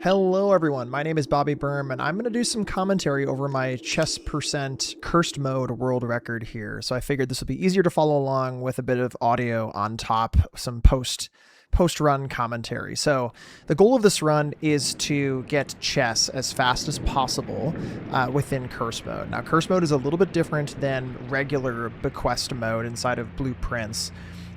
Hello everyone, my name is Bobby Berm and I'm going to do some commentary over my chess percent cursed mode world record here. So I figured this would be easier to follow along with a bit of audio on top, some post-run commentary. So the goal of this run is to get chess as fast as possible within curse mode. Now curse mode is a little bit different than regular bequest mode inside of Blueprints.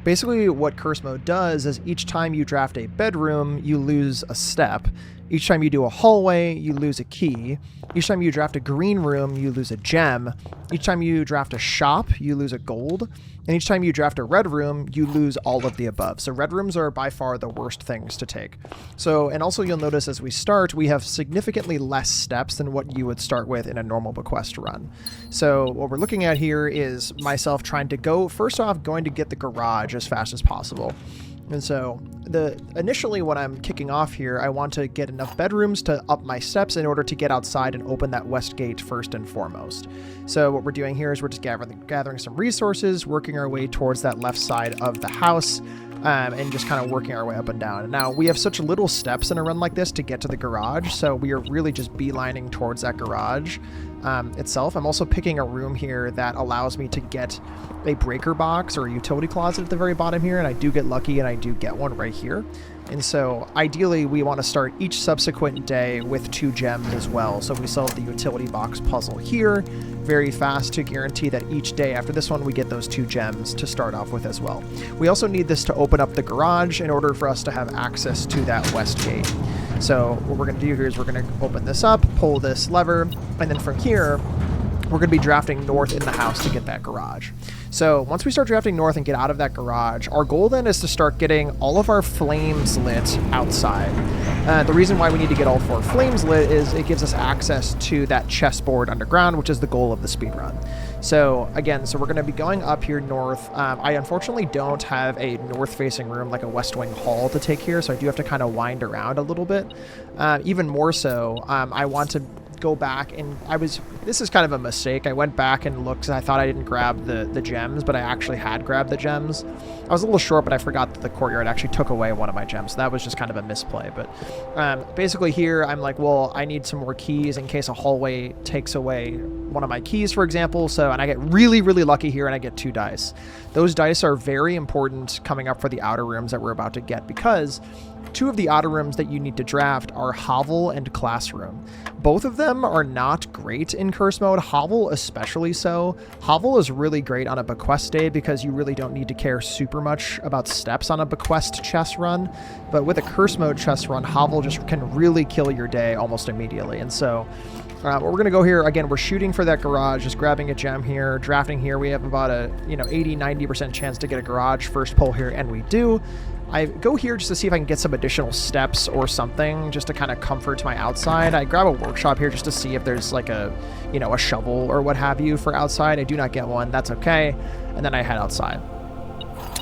Basically what curse mode does is each time you draft a bedroom, you lose a step. Each time you do a hallway, you lose a key. Each time you draft a green room, you lose a gem. Each time you draft a shop, you lose a gold. And each time you draft a red room, you lose all of the above. So red rooms are by far the worst things to take. So, and also you'll notice as we start, we have significantly less steps than what you would start with in a normal bequest run. So what we're looking at here is myself trying to go, first off, going to get the garage as fast as possible. And so initially when I'm kicking off here, I want to get enough bedrooms to up my steps in order to get outside and open that west gate first and foremost. So what we're doing here is we're just gathering some resources, working our way towards that left side of the house, and just kind of working our way up and down. Now we have such little steps in a run like this to get to the garage, so we are really just beelining towards that garage itself. I'm also picking a room here that allows me to get a breaker box or a utility closet at the very bottom here, and I do get lucky and I do get one right here. And so ideally we want to start each subsequent day with 2 gems as well. So we solve the utility box puzzle here very fast to guarantee that each day after this one we get those 2 gems to start off with as well. We also need this to open up the garage in order for us to have access to that west gate. So what we're going to do here is we're going to open this up, pull this lever, and then from here we're going to be drafting north in the house to get that garage. So once we start drafting north and get out of that garage, our goal then is to start getting all of our flames lit outside. The reason why we need to get all 4 flames lit is it gives us access to that chessboard underground, which is the goal of the speedrun. So again, so we're going to be going up here north. I unfortunately don't have a north-facing room like a West Wing hall to take here, so I do have to kind of wind around a little bit. Even more so, I want to go back and this is kind of a mistake. I went back and looked, I thought I didn't grab the gems, but I actually had grabbed the gems. I was a little short, but I forgot that the courtyard actually took away one of my gems. So that was just kind of a misplay. But basically here, I'm like, well, I need some more keys in case a hallway takes away one of my keys, for example. So, and I get really, really lucky here and I get 2 dice. Those dice are very important coming up for the outer rooms that we're about to get, because 2 of the outer rooms that you need to draft are Hovel and Classroom. Both of them are not great in curse mode, Hovel especially so. Hovel is really great on a bequest day because you really don't need to care super much about steps on a bequest chess run. But with a curse mode chess run, Hovel just can really kill your day almost immediately. And so what we're going to go here, again, we're shooting for that garage, just grabbing a gem here, drafting here. We have about a 80-90% chance to get a garage first pull here, and we do. I go here just to see if I can get some additional steps or something just to kind of comfort my outside. I grab a workshop here just to see if there's like a shovel or what have you for outside. I do not get one. That's okay. And then I head outside.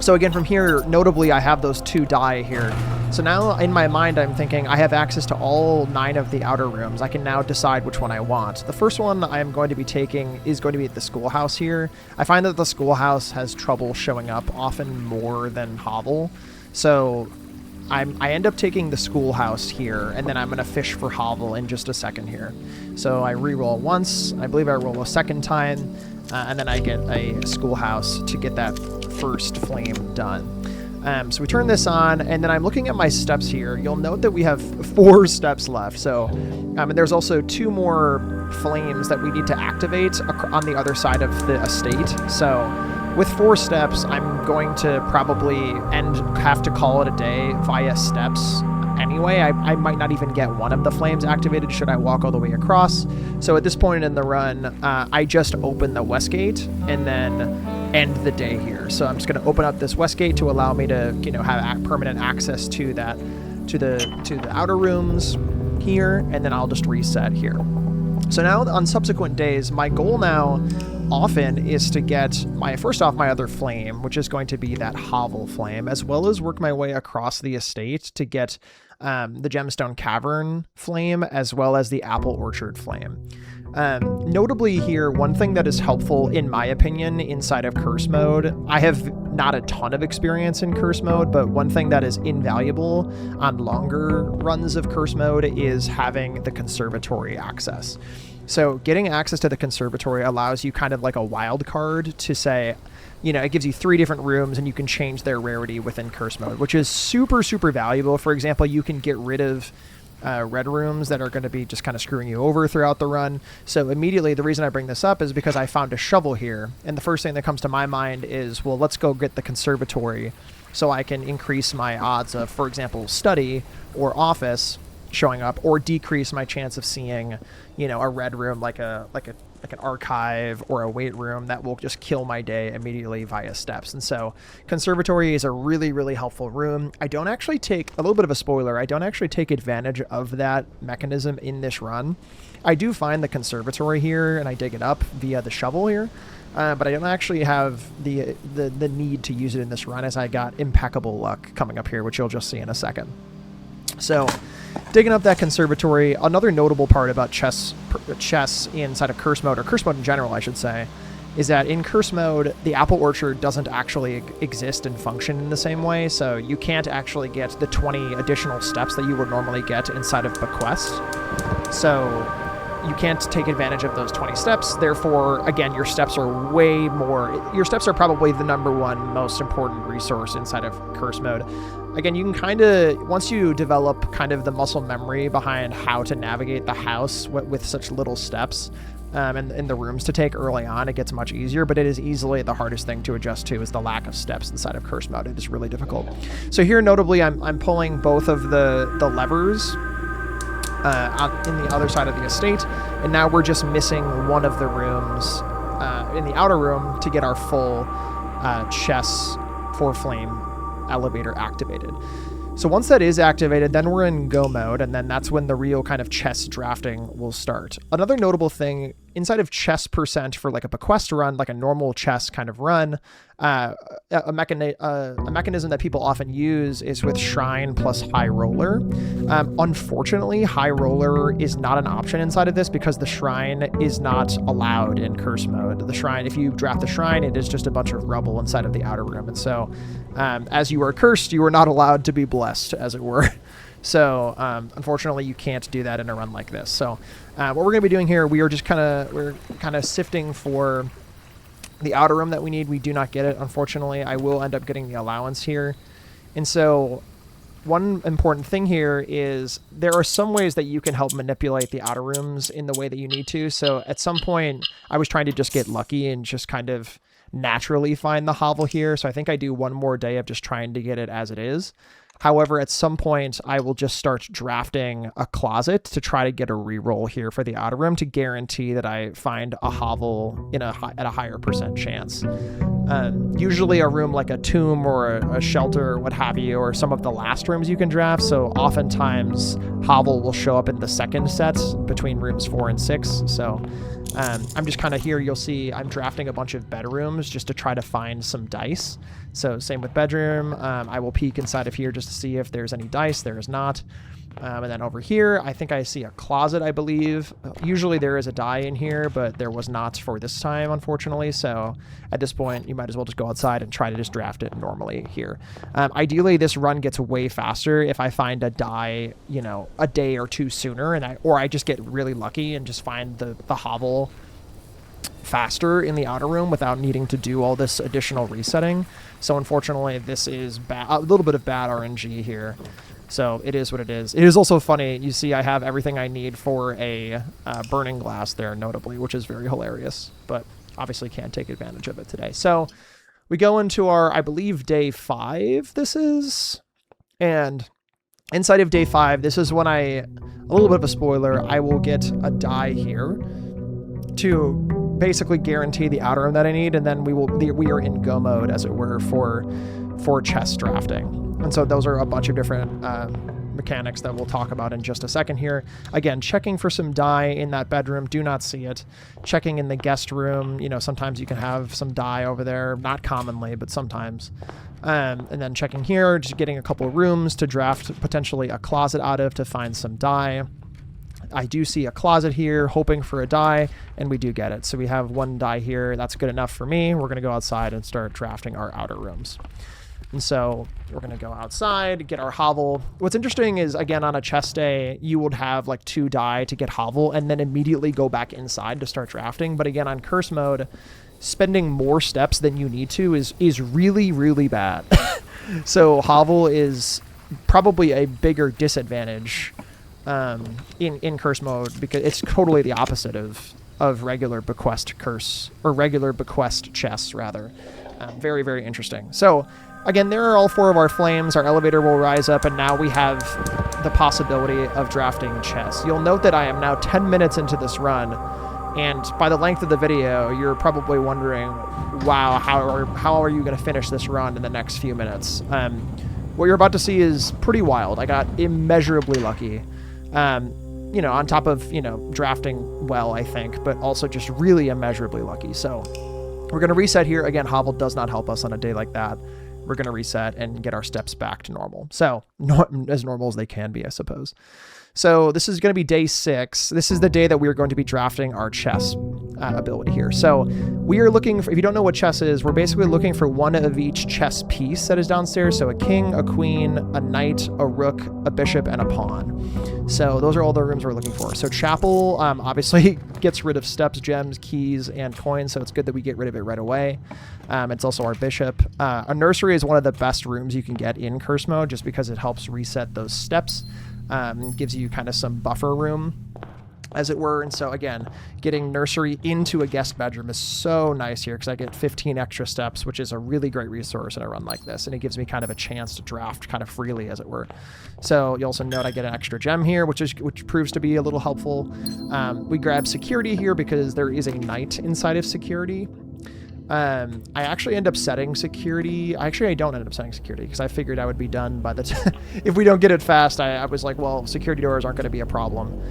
So again, from here, notably, I have those 2 die here. So now in my mind, I'm thinking I have access to all 9 of the outer rooms. I can now decide which one I want. The first one I am going to be taking is going to be at the schoolhouse here. I find that the schoolhouse has trouble showing up often more than Hovel. So I end up taking the schoolhouse here, and then I'm going to fish for Hovel in just a second here. So I re-roll once, I believe I roll a second time, and then I get a schoolhouse to get that first flame done. So we turn this on, and then I'm looking at my steps here. You'll note that we have 4 steps left. So, and there's also 2 more flames that we need to activate on the other side of the estate. So with 4 steps, I'm going to probably have to call it a day via steps anyway. I might not even get one of the flames activated should I walk all the way across. So at this point in the run, I just open the west gate and then end the day here. So I'm just going to open up this west gate to allow me to have permanent access to that to the outer rooms here, and then I'll just reset here. So now on subsequent days, my goal now often is to get my other flame, which is going to be that Hovel flame, as well as work my way across the estate to get the Gemstone Cavern flame, as well as the Apple Orchard flame. Notably here, one thing that is helpful in my opinion inside of curse mode, I have not a ton of experience in curse mode, but one thing that is invaluable on longer runs of curse mode is having the conservatory access. So getting access to the conservatory allows you kind of like a wild card to say, you know, it gives you 3 different rooms and you can change their rarity within curse mode, which is super, super valuable. For example, you can get rid of red rooms that are going to be just kind of screwing you over throughout the run. So immediately, the reason I bring this up is because I found a shovel here. And the first thing that comes to my mind is, well, let's go get the conservatory so I can increase my odds of, for example, study or office showing up, or decrease my chance of seeing, you know, a red room like an archive or a weight room that will just kill my day immediately via steps. And so conservatory is a really, really helpful room. I don't actually take, a little bit of a spoiler, I don't actually take advantage of that mechanism in this run. I do find the conservatory here and I dig it up via the shovel here, but I don't actually have the need to use it in this run, as I got impeccable luck coming up here, which you'll just see in a second. So digging up that conservatory, another notable part about chess inside of curse mode, or curse mode in general, I should say, is that in curse mode, the apple orchard doesn't actually exist and function in the same way. So you can't actually get the 20 additional steps that you would normally get inside of Bequest. So you can't take advantage of those 20 steps. Therefore, again, your steps are your steps are probably the #1 most important resource inside of curse mode. Again, you can kind of, once you develop kind of the muscle memory behind how to navigate the house with such little steps, and the rooms to take early on, it gets much easier, but it is easily the hardest thing to adjust to, is the lack of steps inside of curse mode. It is really difficult. So here, notably, I'm pulling both of the levers in the other side of the estate, and now we're just missing one of the rooms in the outer room to get our full chess 4-flame elevator activated. So once that is activated, then we're in go mode, and then that's when the real kind of chess drafting will start. Another notable thing inside of chess percent for like a Bequest run, like a normal chess kind of run, a mechanism that people often use is with Shrine plus High Roller. Unfortunately, High Roller is not an option inside of this because the Shrine is not allowed in curse mode. The Shrine, if you draft the Shrine, it is just a bunch of rubble inside of the outer room. And so as you are cursed, you are not allowed to be blessed, as it were. So unfortunately, you can't do that in a run like this. So what we're going to be doing here, we're kind of sifting for the outer room that we need. We do not get it, unfortunately. I will end up getting the allowance here. And so one important thing here is there are some ways that you can help manipulate the outer rooms in the way that you need to. So at some point, I was trying to just get lucky and just kind of naturally find the hovel here. So I think I do one more day of just trying to get it as it is. However, at some point, I will just start drafting a closet to try to get a reroll here for the outer room to guarantee that I find a hovel at a higher percent chance. Usually a room like a tomb or a shelter or what have you, or some of the last rooms you can draft. So oftentimes hovel will show up in the second set between rooms 4 and 6. So I'm just kind of here, you'll see I'm drafting a bunch of bedrooms just to try to find some dice. So same with bedroom. I will peek inside of here just to see if there's any dice. There is not. And then over here, I think I see a closet, I believe. Usually there is a die in here, but there was not for this time, unfortunately. So at this point, you might as well just go outside and try to just draft it normally here. Ideally, this run gets way faster if I find a die, a day or two sooner, or I just get really lucky and just find the hovel faster in the outer room without needing to do all this additional resetting. So unfortunately, this is a little bit of bad RNG here. So it is what it is. It is also funny. You see I have everything I need for a burning glass there, notably, which is very hilarious. But obviously can't take advantage of it today. So we go into our, I believe, day 5 this is. And inside of day 5, this is when a little bit of a spoiler, I will get a die here to basically guarantee the outer room that I need. And then we are in go mode, as it were, for chess drafting. And so those are a bunch of different mechanics that we'll talk about in just a second here. Again, checking for some die in that bedroom. Do not see it. Checking in the guest room. Sometimes you can have some die over there. Not commonly, but sometimes. And then checking here, just getting a couple of rooms to draft potentially a closet out of to find some die. I do see a closet here, hoping for a die, and we do get it. So we have 1 die here. That's good enough for me. We're going to go outside and start drafting our outer rooms. And so we're going to go outside, get our hovel. What's interesting is, again, on a chess day, you would have like 2 die to get hovel and then immediately go back inside to start drafting. But again, on curse mode, spending more steps than you need to is really, really bad. So hovel is probably a bigger disadvantage in curse mode, because it's totally the opposite of regular bequest curse, or regular bequest chess, rather. Very, very interesting. So again, there are all 4 of our flames. Our elevator will rise up, and now we have the possibility of drafting chess. You'll note that I am now 10 minutes into this run, and by the length of the video, you're probably wondering, wow, how are you going to finish this run in the next few minutes? What you're about to see is pretty wild. I got immeasurably lucky, on top of, drafting well, I think, but also just really immeasurably lucky. So we're going to reset here. Again, hovel does not help us on a day like that. We're going to reset and get our steps back to normal. So as normal as they can be, I suppose. So this is going to be day 6. This is the day that we're going to be drafting our chess ability here. So we are looking for, if you don't know what chess is, we're basically looking for 1 of each chess piece that is downstairs. So a king, a queen, a knight, a rook, a bishop, and a pawn. So those are all the rooms we're looking for. So chapel obviously gets rid of steps, gems, keys, and coins. So it's good that we get rid of it right away. It's also our bishop. A nursery is one of the best rooms you can get in curse mode, just because it helps reset those steps. Gives you kind of some buffer room, as it were. And so again, getting nursery into a guest bedroom is so nice here, because I get 15 extra steps, which is a really great resource in a run like this, and it gives me kind of a chance to draft kind of freely, as it were. So you also note I get an extra gem here, which proves to be a little helpful. We grab security here because there is a knight inside of security. I actually end up setting security. Actually, I don't end up setting security, because I figured I would be done by the time. If we don't get it fast, I was like, well, security doors aren't going to be a problem.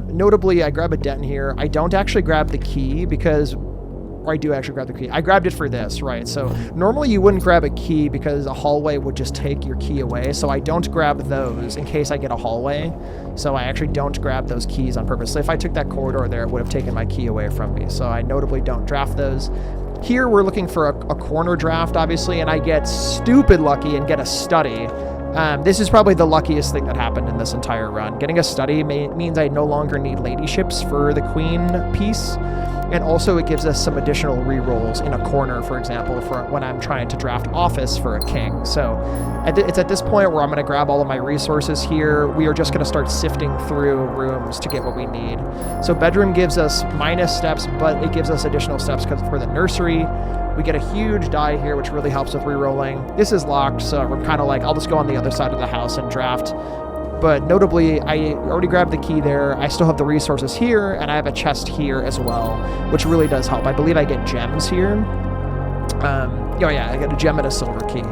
Notably, I grab a den here. I don't actually grab the key because, or I do actually grab the key. I grabbed it for this, right? So normally you wouldn't grab a key because a hallway would just take your key away. So I don't grab those in case I get a hallway. So I actually don't grab those keys on purpose. So if I took that corridor there, it would have taken my key away from me. So I notably don't draft those. Here we're looking for a corner draft, obviously, and I get stupid lucky and get a study. This is probably the luckiest thing that happened in this entire run. Getting a study means I no longer need ladyships for the queen piece, and also it gives us some additional rerolls in a corner, for example, for when I'm trying to draft office for a king. So it's at this point where I'm going to grab all of my resources here. We are just going to start sifting through rooms to get what we need. So bedroom gives us minus steps, but it gives us additional steps because for the nursery. We get a huge die here, which really helps with re-rolling. This is locked, so we're kind of like, I'll just go on the other side of the house and draft. But notably, I already grabbed the key there. I still have the resources here, and I have a chest here as well, which really does help. I believe I get gems here. Oh yeah, I get a gem and a silver key.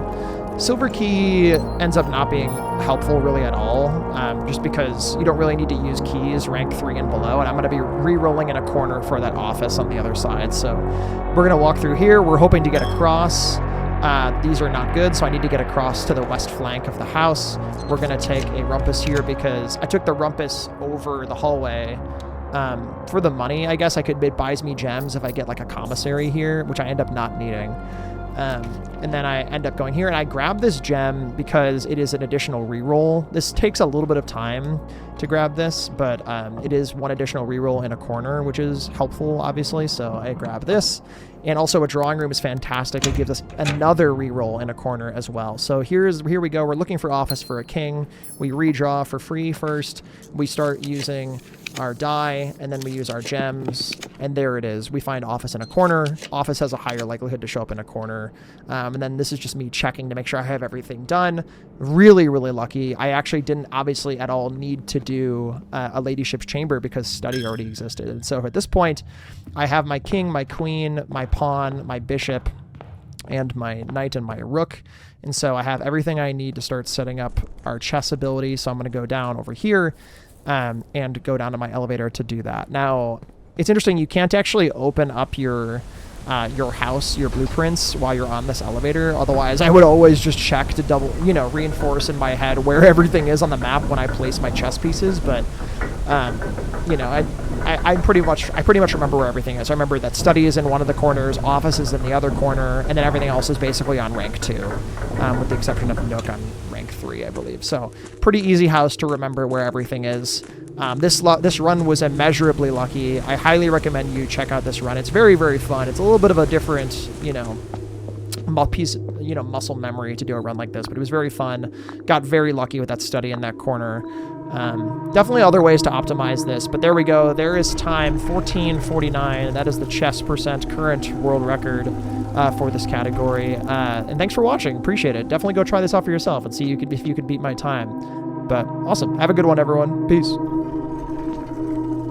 Silver key ends up not being helpful really at all, just because you don't really need to use keys rank 3 and below, and I'm going to be re-rolling in a corner for that office on the other side. So we're going to walk through here. We're hoping to get across. These are not good, so I need to get across to the west flank of the house. We're going to take a rumpus here because I took the rumpus over the hallway for the money. I guess it buys me gems if I get like a commissary here, which I end up not needing. And then I end up going here, and I grab this gem because it is an additional reroll. This takes a little bit of time to grab this, but it is one additional reroll in a corner, which is helpful, obviously. So I grab this, and also a drawing room is fantastic. It gives us another reroll in a corner as well. So here we go. We're looking for office for a king. We redraw for free first. We start using our die, and then we use our gems, and there it is. We find office in a corner. Office has a higher likelihood to show up in a corner. And then this is just me checking to make sure I have everything done. Really, really lucky. I actually didn't obviously at all need to do a ladyship's chamber because study already existed. And so at this point, I have my king, my queen, my pawn, my bishop, and my knight and my rook. And so I have everything I need to start setting up our chess ability. So I'm going to go down over here and go down to my elevator to do that. Now, it's interesting. You can't actually open up your house, your blueprints while you're on this elevator. Otherwise, I would always just check to double, reinforce in my head where everything is on the map when I place my chess pieces. But You know, I pretty much remember where everything is. I remember that study is in one of the corners, office is in the other corner, and then everything else is basically on rank 2, with the exception of Nook on rank 3, I believe. So pretty easy house to remember where everything is. This run was immeasurably lucky. I highly recommend you check out this run. It's very, very fun. It's a little bit of a different, muscle memory to do a run like this, but it was very fun. Got very lucky with that study in that corner. Definitely other ways to optimize this, but there we go. There is time 14:49, and that is the chess percent current world record for this category. And thanks for watching. Appreciate it. Definitely go try this out for yourself and see if you could beat my time. But awesome. Have a good one, everyone. Peace.